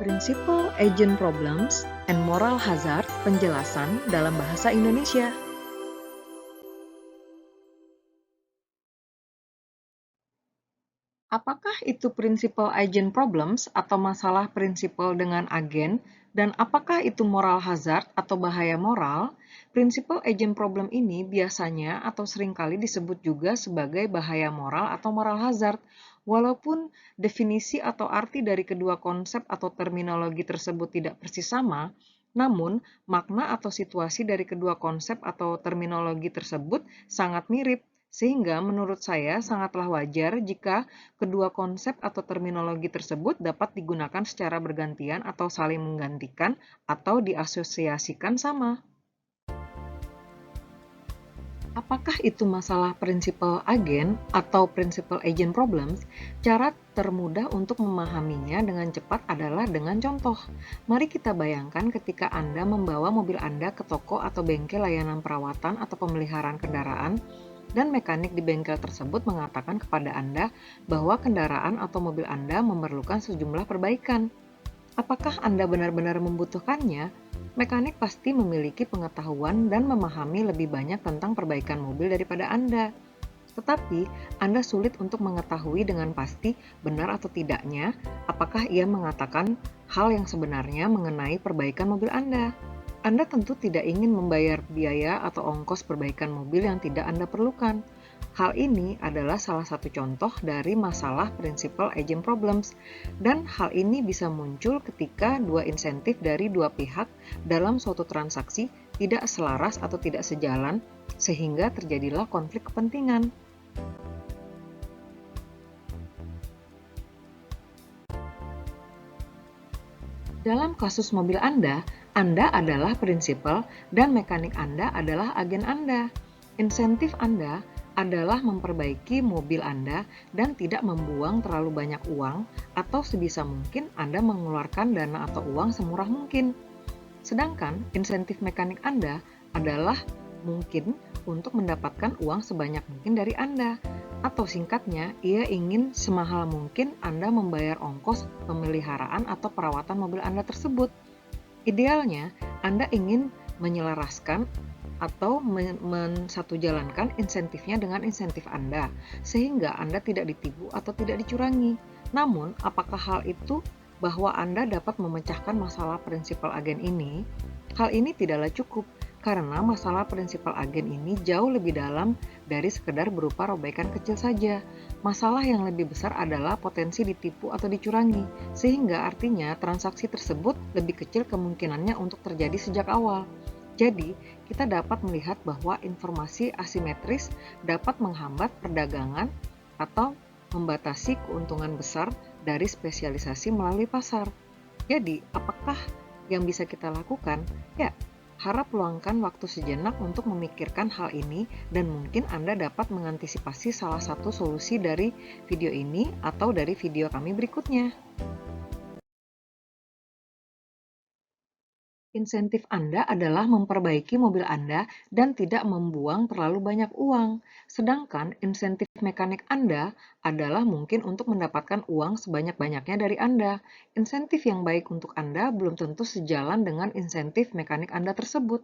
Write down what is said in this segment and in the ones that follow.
Principal Agent Problems and Moral Hazard penjelasan dalam bahasa Indonesia. Apakah itu Principal Agent Problems atau masalah prinsipal dengan agen, dan apakah itu moral hazard atau bahaya moral? Principal Agent Problem ini biasanya atau seringkali disebut juga sebagai bahaya moral atau moral hazard. Walaupun definisi atau arti dari kedua konsep atau terminologi tersebut tidak persis sama, namun makna atau situasi dari kedua konsep atau terminologi tersebut sangat mirip, sehingga menurut saya sangatlah wajar jika kedua konsep atau terminologi tersebut dapat digunakan secara bergantian atau saling menggantikan atau diasosiasikan sama. Apakah itu masalah prinsipal agen atau principal agent problems? Cara termudah untuk memahaminya dengan cepat adalah dengan contoh. Mari kita bayangkan ketika Anda membawa mobil Anda ke toko atau bengkel layanan perawatan atau pemeliharaan kendaraan, dan mekanik di bengkel tersebut mengatakan kepada Anda bahwa kendaraan atau mobil Anda memerlukan sejumlah perbaikan. Apakah Anda benar-benar membutuhkannya? Mekanik pasti memiliki pengetahuan dan memahami lebih banyak tentang perbaikan mobil daripada Anda. Tetapi, Anda sulit untuk mengetahui dengan pasti benar atau tidaknya apakah ia mengatakan hal yang sebenarnya mengenai perbaikan mobil Anda. Anda tentu tidak ingin membayar biaya atau ongkos perbaikan mobil yang tidak Anda perlukan. Hal ini adalah salah satu contoh dari masalah principal agent problems, dan hal ini bisa muncul ketika dua insentif dari dua pihak dalam suatu transaksi tidak selaras atau tidak sejalan, sehingga terjadilah konflik kepentingan. Dalam kasus mobil Anda adalah prinsipal dan mekanik Anda adalah agen Anda. Insentif Anda adalah memperbaiki mobil Anda dan tidak membuang terlalu banyak uang, atau sebisa mungkin Anda mengeluarkan dana atau uang semurah mungkin. Sedangkan insentif mekanik Anda adalah mungkin untuk mendapatkan uang sebanyak mungkin dari Anda. Atau singkatnya, ia ingin semahal mungkin Anda membayar ongkos pemeliharaan atau perawatan mobil Anda tersebut. Idealnya, Anda ingin menyelaraskan atau mensatujalankan insentifnya dengan insentif Anda, sehingga Anda tidak ditipu atau tidak dicurangi. Namun, apakah hal itu bahwa Anda dapat memecahkan masalah prinsipal agen ini? Hal ini tidaklah cukup, karena masalah prinsipal agen ini jauh lebih dalam dari sekedar berupa robaikan kecil saja. Masalah yang lebih besar adalah potensi ditipu atau dicurangi, sehingga artinya transaksi tersebut lebih kecil kemungkinannya untuk terjadi sejak awal. Jadi, kita dapat melihat bahwa informasi asimetris dapat menghambat perdagangan atau membatasi keuntungan besar dari spesialisasi melalui pasar. Jadi, apakah yang bisa kita lakukan? Ya, harap luangkan waktu sejenak untuk memikirkan hal ini, dan mungkin Anda dapat mengantisipasi salah satu solusi dari video ini atau dari video kami berikutnya. Insentif Anda adalah memperbaiki mobil Anda dan tidak membuang terlalu banyak uang. Sedangkan insentif mekanik Anda adalah mungkin untuk mendapatkan uang sebanyak-banyaknya dari Anda. Insentif yang baik untuk Anda belum tentu sejalan dengan insentif mekanik Anda tersebut.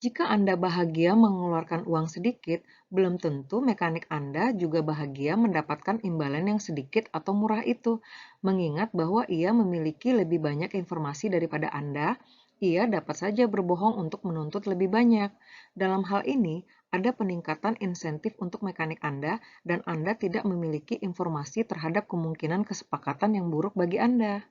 Jika Anda bahagia mengeluarkan uang sedikit, belum tentu mekanik Anda juga bahagia mendapatkan imbalan yang sedikit atau murah itu. Mengingat bahwa ia memiliki lebih banyak informasi daripada Anda, ia dapat saja berbohong untuk menuntut lebih banyak. Dalam hal ini, ada peningkatan insentif untuk mekanik Anda, dan Anda tidak memiliki informasi terhadap kemungkinan kesepakatan yang buruk bagi Anda.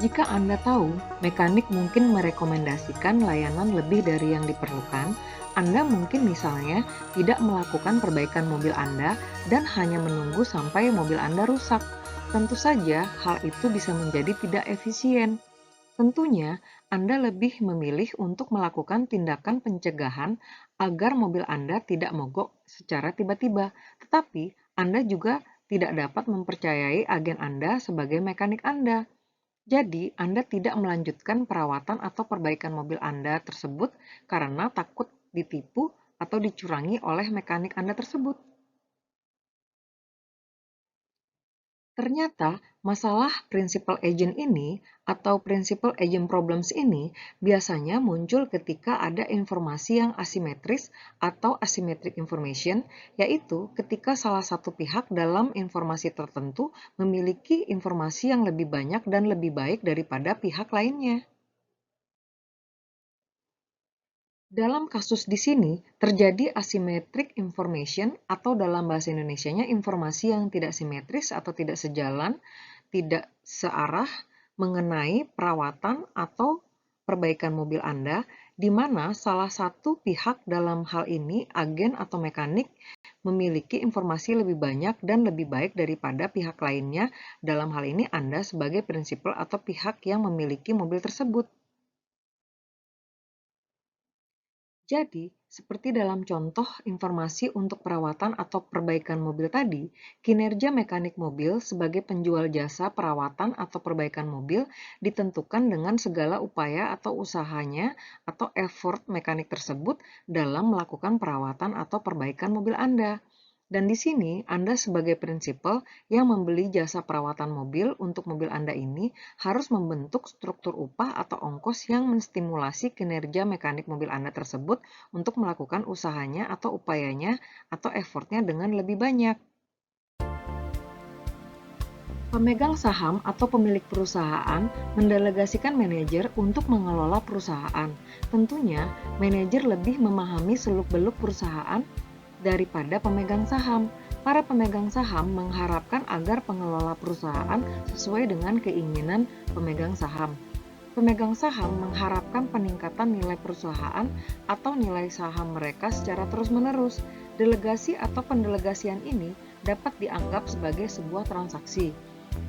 Jika Anda tahu mekanik mungkin merekomendasikan layanan lebih dari yang diperlukan, Anda mungkin misalnya tidak melakukan perbaikan mobil Anda dan hanya menunggu sampai mobil Anda rusak. Tentu saja hal itu bisa menjadi tidak efisien. Tentunya, Anda lebih memilih untuk melakukan tindakan pencegahan agar mobil Anda tidak mogok secara tiba-tiba, tetapi Anda juga tidak dapat mempercayai agen Anda sebagai mekanik Anda. Jadi, Anda tidak melanjutkan perawatan atau perbaikan mobil Anda tersebut karena takut ditipu atau dicurangi oleh mekanik Anda tersebut. Ternyata, masalah principal agent ini atau principal agent problems ini biasanya muncul ketika ada informasi yang asimetris atau asymmetric information, yaitu ketika salah satu pihak dalam informasi tertentu memiliki informasi yang lebih banyak dan lebih baik daripada pihak lainnya. Dalam kasus di sini, terjadi asymmetric information atau dalam bahasa Indonesianya informasi yang tidak simetris atau tidak sejalan, tidak searah mengenai perawatan atau perbaikan mobil Anda, di mana salah satu pihak dalam hal ini, agen atau mekanik, memiliki informasi lebih banyak dan lebih baik daripada pihak lainnya. Dalam hal ini Anda sebagai prinsipal atau pihak yang memiliki mobil tersebut. Jadi, seperti dalam contoh informasi untuk perawatan atau perbaikan mobil tadi, kinerja mekanik mobil sebagai penjual jasa perawatan atau perbaikan mobil ditentukan dengan segala upaya atau usahanya atau effort mekanik tersebut dalam melakukan perawatan atau perbaikan mobil Anda. Dan di sini, Anda sebagai prinsipal yang membeli jasa perawatan mobil untuk mobil Anda ini harus membentuk struktur upah atau ongkos yang menstimulasi kinerja mekanik mobil Anda tersebut untuk melakukan usahanya atau upayanya atau effortnya dengan lebih banyak. Pemegang saham atau pemilik perusahaan mendelegasikan manajer untuk mengelola perusahaan. Tentunya, manajer lebih memahami seluk-beluk perusahaan daripada pemegang saham. Para pemegang saham mengharapkan agar pengelola perusahaan sesuai dengan keinginan pemegang saham. Pemegang saham mengharapkan peningkatan nilai perusahaan atau nilai saham mereka secara terus-menerus. Delegasi atau pendelegasian ini dapat dianggap sebagai sebuah transaksi.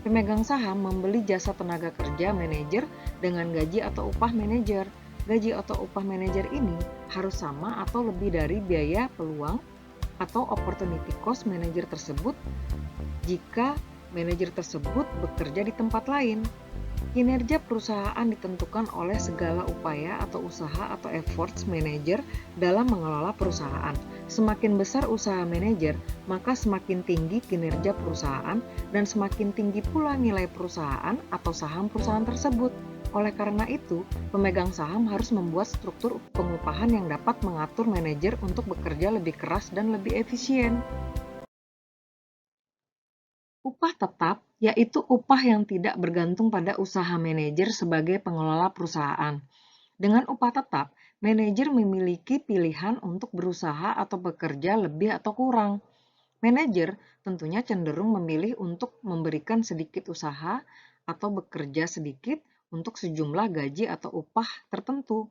Pemegang saham membeli jasa tenaga kerja manajer dengan gaji atau upah manajer. Gaji atau upah manajer ini harus sama atau lebih dari biaya peluang atau opportunity cost manajer tersebut jika manajer tersebut bekerja di tempat lain. Kinerja perusahaan ditentukan oleh segala upaya atau usaha atau efforts manajer dalam mengelola perusahaan. Semakin besar usaha manajer, maka semakin tinggi kinerja perusahaan dan semakin tinggi pula nilai perusahaan atau saham perusahaan tersebut. Oleh karena itu, pemegang saham harus membuat struktur pengupahan yang dapat mengatur manajer untuk bekerja lebih keras dan lebih efisien. Upah tetap yaitu upah yang tidak bergantung pada usaha manajer sebagai pengelola perusahaan. Dengan upah tetap, manajer memiliki pilihan untuk berusaha atau bekerja lebih atau kurang. Manajer tentunya cenderung memilih untuk memberikan sedikit usaha atau bekerja sedikit untuk sejumlah gaji atau upah tertentu.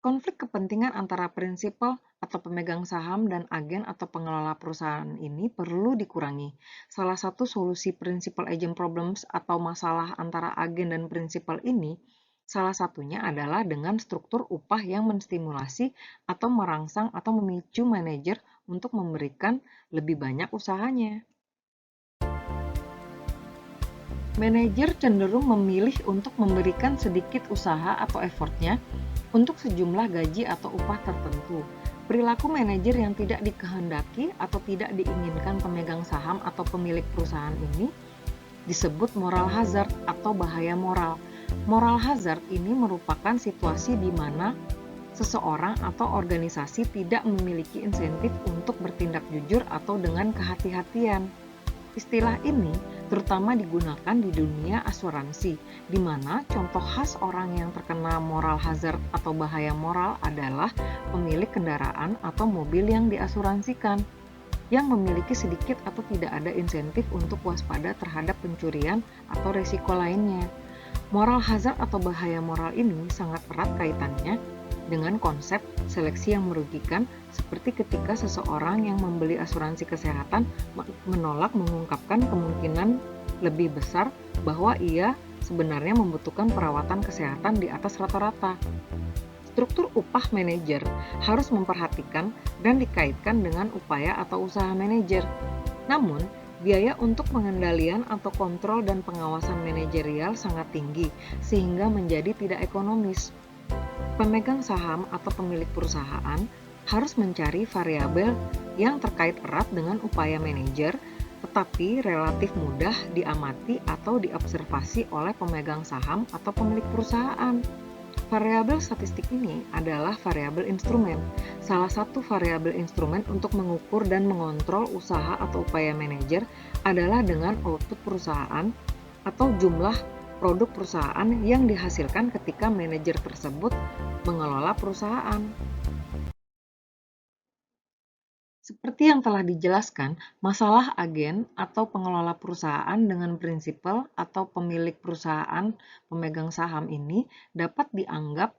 Konflik kepentingan antara prinsipal atau pemegang saham dan agen atau pengelola perusahaan ini perlu dikurangi. Salah satu solusi principal agent problems atau masalah antara agen dan prinsipal ini salah satunya adalah dengan struktur upah yang menstimulasi atau merangsang atau memicu manajer untuk memberikan lebih banyak usahanya. Manajer cenderung memilih untuk memberikan sedikit usaha atau effortnya untuk sejumlah gaji atau upah tertentu. Perilaku manajer yang tidak dikehendaki atau tidak diinginkan pemegang saham atau pemilik perusahaan ini disebut moral hazard atau bahaya moral. Moral hazard ini merupakan situasi di mana seseorang atau organisasi tidak memiliki insentif untuk bertindak jujur atau dengan kehati-hatian. Istilah ini terutama digunakan di dunia asuransi, di mana contoh khas orang yang terkena moral hazard atau bahaya moral adalah pemilik kendaraan atau mobil yang diasuransikan, yang memiliki sedikit atau tidak ada insentif untuk waspada terhadap pencurian atau risiko lainnya. Moral hazard atau bahaya moral ini sangat erat kaitannya dengan konsep seleksi yang merugikan, seperti ketika seseorang yang membeli asuransi kesehatan menolak mengungkapkan kemungkinan lebih besar bahwa ia sebenarnya membutuhkan perawatan kesehatan di atas rata-rata. Struktur upah manajer harus memperhatikan dan dikaitkan dengan upaya atau usaha manajer. Namun, biaya untuk pengendalian atau kontrol dan pengawasan manajerial sangat tinggi, sehingga menjadi tidak ekonomis. Pemegang saham atau pemilik perusahaan harus mencari variabel yang terkait erat dengan upaya manajer, tetapi relatif mudah diamati atau diobservasi oleh pemegang saham atau pemilik perusahaan. Variabel statistik ini adalah variabel instrumen, salah satu variabel instrumen untuk mengukur dan mengontrol usaha atau upaya manajer adalah dengan output perusahaan atau jumlah produk perusahaan yang dihasilkan ketika manajer tersebut mengelola perusahaan. Seperti yang telah dijelaskan, masalah agen atau pengelola perusahaan dengan prinsipal atau pemilik perusahaan pemegang saham ini dapat dianggap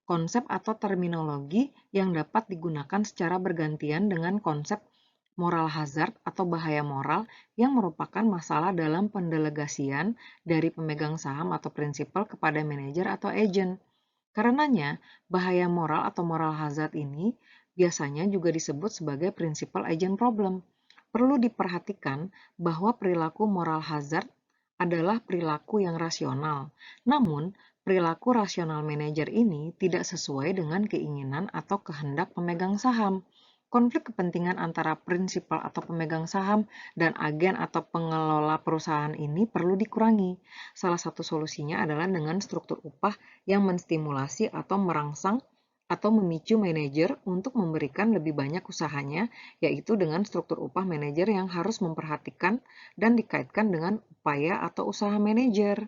konsep atau terminologi yang dapat digunakan secara bergantian dengan konsep moral hazard atau bahaya moral yang merupakan masalah dalam pendelegasian dari pemegang saham atau prinsipal kepada manajer atau agen. Karenanya, bahaya moral atau moral hazard ini biasanya juga disebut sebagai principal agent problem. Perlu diperhatikan bahwa perilaku moral hazard adalah perilaku yang rasional. Namun, perilaku rasional manajer ini tidak sesuai dengan keinginan atau kehendak pemegang saham. Konflik kepentingan antara prinsipal atau pemegang saham dan agen atau pengelola perusahaan ini perlu dikurangi. Salah satu solusinya adalah dengan struktur upah yang menstimulasi atau merangsang atau memicu manajer untuk memberikan lebih banyak usahanya, yaitu dengan struktur upah manajer yang harus memperhatikan dan dikaitkan dengan upaya atau usaha manajer.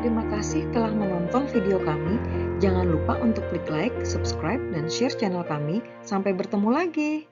Terima kasih telah menonton video kami. Jangan lupa untuk klik like, subscribe, dan share channel kami. Sampai bertemu lagi.